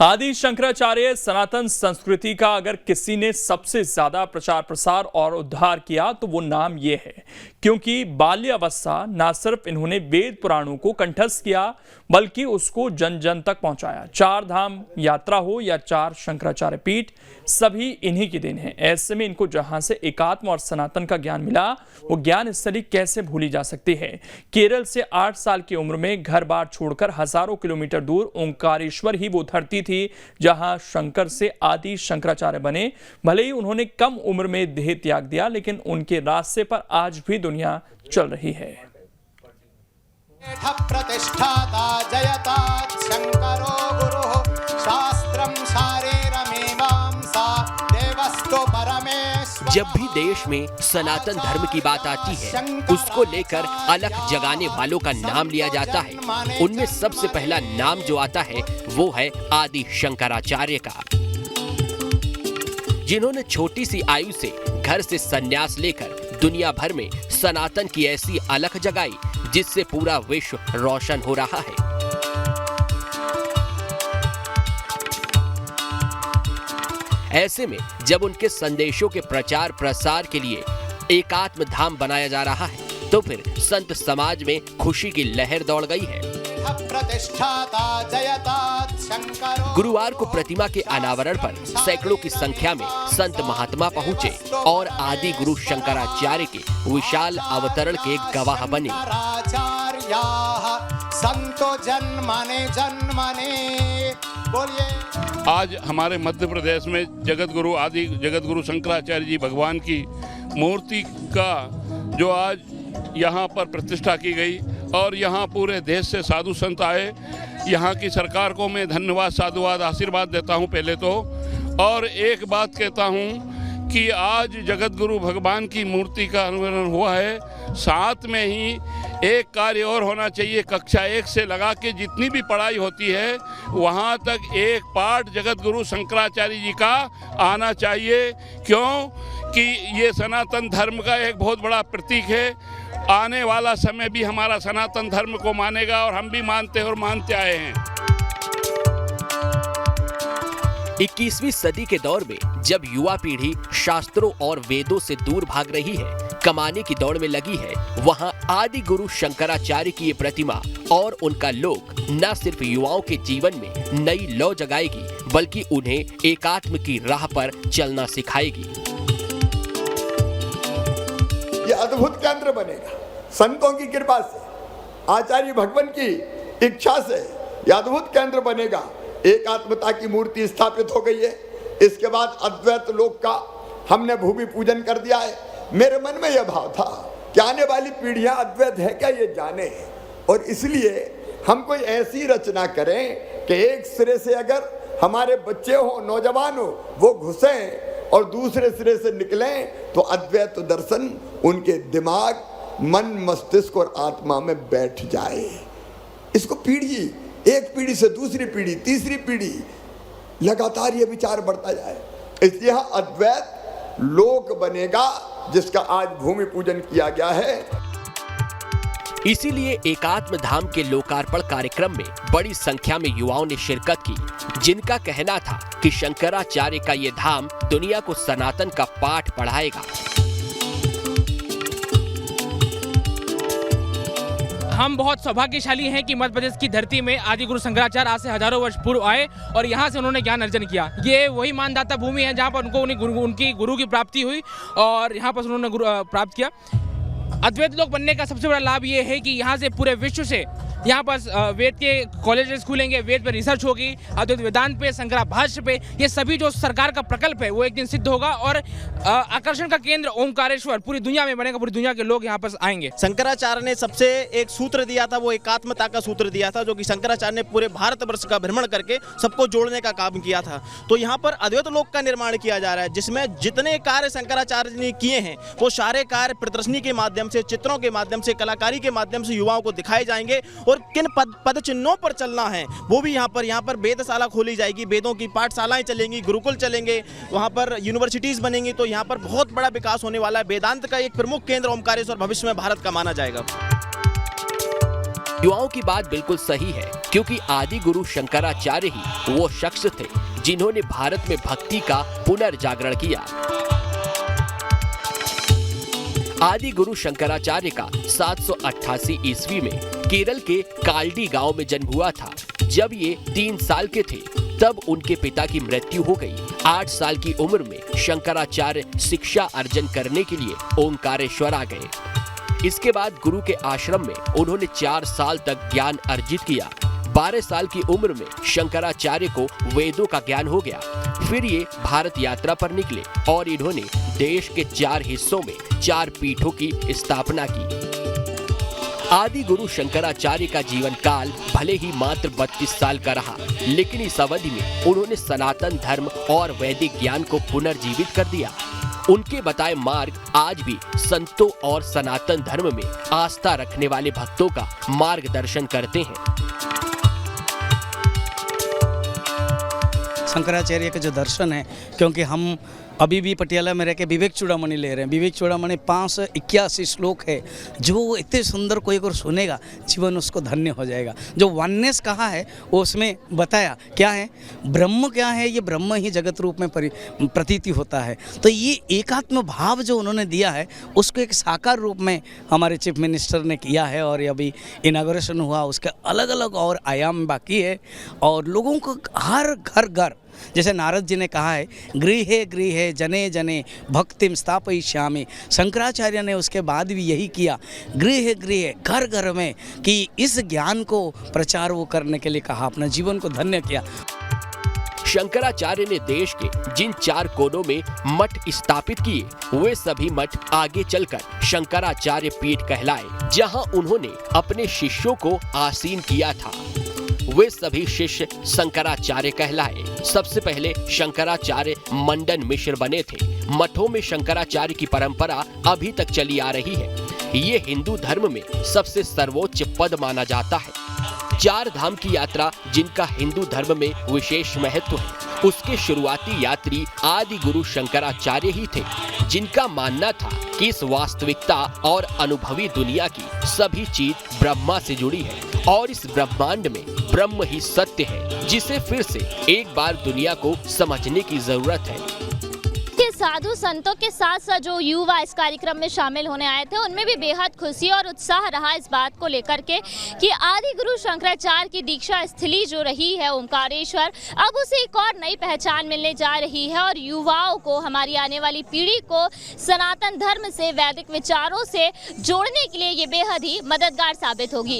आदि शंकराचार्य सनातन संस्कृति का अगर किसी ने सबसे ज्यादा प्रचार प्रसार और उद्धार किया तो वो नाम ये है, क्योंकि बाल्यावस्था न सिर्फ इन्होंने वेद पुराणों को कंठस्थ किया बल्कि उसको जन जन तक पहुंचाया। चार धाम यात्रा हो या चार शंकराचार्य पीठ, सभी इन्हीं की देन है। ऐसे में इनको जहां से एकात्म और सनातन का ज्ञान मिला, वो ज्ञान स्थली कैसे भूली जा सकती है। केरल से 8 साल की उम्र में घर बार छोड़कर हजारों किलोमीटर दूर ओंकारेश्वर ही वो धरती थी जहां शंकर से आदि शंकराचार्य बने। भले ही उन्होंने कम उम्र में देह त्याग दिया, लेकिन उनके रास्ते पर आज भी दुनिया चल रही है। प्रतिष्ठाता जयता शंकरो गुरुः शास्त्रं शारीरमीमांसा देवस्तु परमेश्वरः। जब भी देश में सनातन धर्म की बात आती है, उसको लेकर अलख जगाने वालों का नाम लिया जाता है। उनमें सबसे पहला नाम जो आता है वो है आदि शंकराचार्य का, जिन्होंने छोटी सी आयु से घर से संन्यास लेकर दुनिया भर में सनातन की ऐसी अलख जगाई जिससे पूरा विश्व रोशन हो रहा है। ऐसे में जब उनके संदेशों के प्रचार प्रसार के लिए एकात्म धाम बनाया जा रहा है, तो फिर संत समाज में खुशी की लहर दौड़ गई है। गुरुवार को प्रतिमा के अनावरण पर सैकड़ों की संख्या में संत महात्मा पहुंचे और आदि गुरु शंकराचार्य के विशाल अवतरण के गवाह बने। संतो जन्मने जन्मने बोलिए। आज हमारे मध्य प्रदेश में जगत गुरु आदि जगत गुरु शंकराचार्य जी भगवान की मूर्ति का जो आज यहाँ पर प्रतिष्ठा की गई और यहाँ पूरे देश से साधु संत आए। यहाँ की सरकार को मैं धन्यवाद, साधुवाद, आशीर्वाद देता हूँ पहले तो। और एक बात कहता हूँ कि आज जगत गुरु भगवान की मूर्ति का अनावरण हुआ है, साथ में ही एक कार्य और होना चाहिए। कक्षा 1 से लगा के जितनी भी पढ़ाई होती है वहाँ तक एक पाठ जगत गुरु शंकराचार्य जी का आना चाहिए। क्यों कि ये सनातन धर्म का एक बहुत बड़ा प्रतीक है। आने वाला समय भी हमारा सनातन धर्म को मानेगा और हम भी मानते हैं और मानते आए हैं। 21वीं सदी के दौर में जब युवा पीढ़ी शास्त्रों और वेदों से दूर भाग रही है, कमाने की दौड़ में लगी है, वहां आदि गुरु शंकराचार्य की ये प्रतिमा और उनका लोक न सिर्फ युवाओं के जीवन में नई लौ जगाएगी बल्कि उन्हें एकात्म की राह पर चलना सिखाएगी। ये अद्भुत केंद्र बनेगा। संतों की कृपा से, आचार्य भगवान की इच्छा से यह अद्भुत केंद्र बनेगा। एकात्मता की मूर्ति स्थापित हो गई है। इसके बाद अद्वैत लोक का हमने भूमि पूजन कर दिया है। मेरे मन में यह भाव था कि आने वाली पीढ़ियां अद्वैत है क्या ये जाने, और इसलिए हम कोई ऐसी रचना करें कि एक सिरे से अगर हमारे बच्चे हो, नौजवान हो, वो घुसें और दूसरे सिरे से निकलें तो अद्वैत दर्शन उनके दिमाग, मन, मस्तिष्क और आत्मा में बैठ जाए। इसको पीढ़ी, एक पीढ़ी से दूसरी पीढ़ी, तीसरी पीढ़ी, लगातार ये विचार बढ़ता जाए। इसलिए अद्वैत लोक बनेगा जिसका आज भूमि पूजन किया गया है। इसीलिए एकात्म धाम के लोकार्पण कार्यक्रम में बड़ी संख्या में युवाओं ने शिरकत की, जिनका कहना था कि शंकराचार्य का ये धाम दुनिया को सनातन का पाठ पढ़ाएगा। हम बहुत सौभाग्यशाली हैं कि मध्य प्रदेश की धरती में आदि गुरु शंकराचार्य आज से हजारों वर्ष पूर्व आए और यहाँ से उन्होंने ज्ञान अर्जन किया। ये वही मानदाता भूमि है जहाँ पर उनकी गुरु की प्राप्ति हुई और यहाँ पर उन्होंने प्राप्त किया। अद्वैत लोक बनने का सबसे बड़ा लाभ ये है कि यहाँ से पूरे विश्व से यहाँ पर वेद के कॉलेजेस खुलेंगे, वेद पे रिसर्च होगी, अद्वैत वेदांत पे, शंकरा भाष्य पे, ये सभी जो सरकार का प्रकल्प है वो एक दिन सिद्ध होगा और आकर्षण का केंद्र ओंकारेश्वर पूरी दुनिया में बनेगा। पूरी दुनिया के लोग यहाँ पर आएंगे। शंकराचार्य ने सबसे एक सूत्र दिया था, वो एकात्मता का सूत्र दिया था, जो कि शंकराचार्य ने पूरे भारतवर्ष का भ्रमण करके सबको जोड़ने का काम किया था। तो यहाँ पर अद्वैत लोक का निर्माण किया जा रहा है, जिसमें जितने कार्य शंकराचार्य ने किए हैं वो सारे कार्य प्रदर्शनी के माध्यम से, चित्रों के माध्यम से, कलाकारी के माध्यम से युवाओं को दिखाए जाएंगे। और किन पद चिन्हों पर चलना है वो भी यहाँ पर वेदशाला खोली जाएगी, वेदों की पाठशालाएं चलेंगी, गुरुकुल चलेंगे, वहाँ पर यूनिवर्सिटीज बनेंगी। तो यहाँ पर बहुत बड़ा विकास होने वाला है। वेदांत का एक प्रमुख केंद्र ओमकारेश्वर भविष्य में भारत का माना जाएगा। युवाओं की बात बिल्कुल सही है, क्योंकि आदि गुरु शंकराचार्य ही वो शख्स थे जिन्होंने भारत में भक्ति का पुनर्जागरण किया। आदि गुरु शंकराचार्य का 788 ईस्वी में केरल के काल्डी गांव में जन्म हुआ था। जब ये 3 साल के थे तब उनके पिता की मृत्यु हो गई। 8 साल की उम्र में शंकराचार्य शिक्षा अर्जन करने के लिए ओंकारेश्वर आ गए। इसके बाद गुरु के आश्रम में उन्होंने 4 साल तक ज्ञान अर्जित किया। 12 साल की उम्र में शंकराचार्य को वेदों का ज्ञान हो गया। फिर ये भारत यात्रा पर निकले और इन्होंने देश के 4 हिस्सों में 4 पीठों की स्थापना की। आदि गुरु शंकराचार्य का जीवन काल भले ही मात्र 32 साल का रहा, लेकिन इस अवधि में उन्होंने सनातन धर्म और वैदिक ज्ञान को पुनर्जीवित कर दिया। उनके बताए मार्ग आज भी संतों और सनातन धर्म में आस्था रखने वाले भक्तों का मार्गदर्शन करते हैं। शंकराचार्य का जो दर्शन है, क्योंकि हम अभी भी पटियाला में रह के विवेक चूड़ामणि ले रहे हैं। विवेक चूड़ामणि 581 श्लोक है, जो इतने सुंदर कोई अगर सुनेगा जीवन उसको धन्य हो जाएगा। जो वननेस कहा है वो उसमें बताया क्या है, ब्रह्म क्या है, ये ब्रह्म ही जगत रूप में प्रतीति होता है। तो ये एकात्म भाव जो उन्होंने दिया है उसको एक साकार रूप में हमारे चीफ मिनिस्टर ने किया है और अभी इनागोरेशन हुआ, उसके अलग अलग और आयाम बाकी है। और लोगों को हर घर जैसे नारद जी ने कहा है, गृहे गृहे जने जने भक्तिम स्थापयिष्यामि। शंकराचार्य ने उसके बाद भी यही किया, गृहे गृहे घर घर में, कि इस ज्ञान को प्रचार वो करने के लिए कहा, अपना जीवन को धन्य किया। शंकराचार्य ने देश के जिन 4 कोनों में मठ स्थापित किए वे सभी मठ आगे चलकर शंकराचार्य पीठ कहलाए, जहां उन्होंने अपने शिष्यों को आसीन किया था। वे सभी शिष्य शंकराचार्य कहलाए। सबसे पहले शंकराचार्य मंडन मिश्र बने थे। मठों में शंकराचार्य की परंपरा अभी तक चली आ रही है। ये हिंदू धर्म में सबसे सर्वोच्च पद माना जाता है। 4 धाम की यात्रा जिनका हिंदू धर्म में विशेष महत्व है, उसके शुरुआती यात्री आदि गुरु शंकराचार्य ही थे, जिनका मानना था कि इस वास्तविकता और अनुभवी दुनिया की सभी चीज ब्रह्मा से जुड़ी है और इस ब्रह्मांड में ब्रह्म ही सत्य है, जिसे फिर से एक बार दुनिया को समझने की जरूरत है। साधु संतों के साथ साथ जो युवा इस कार्यक्रम में शामिल होने आए थे, उनमें भी बेहद खुशी और उत्साह रहा इस बात को लेकर के कि आदि गुरु शंकराचार्य की दीक्षा स्थली जो रही है ओंकारेश्वर, अब उसे एक और नई पहचान मिलने जा रही है और युवाओं को, हमारी आने वाली पीढ़ी को सनातन धर्म से, वैदिक विचारों से जोड़ने के लिए ये बेहद ही मददगार साबित होगी।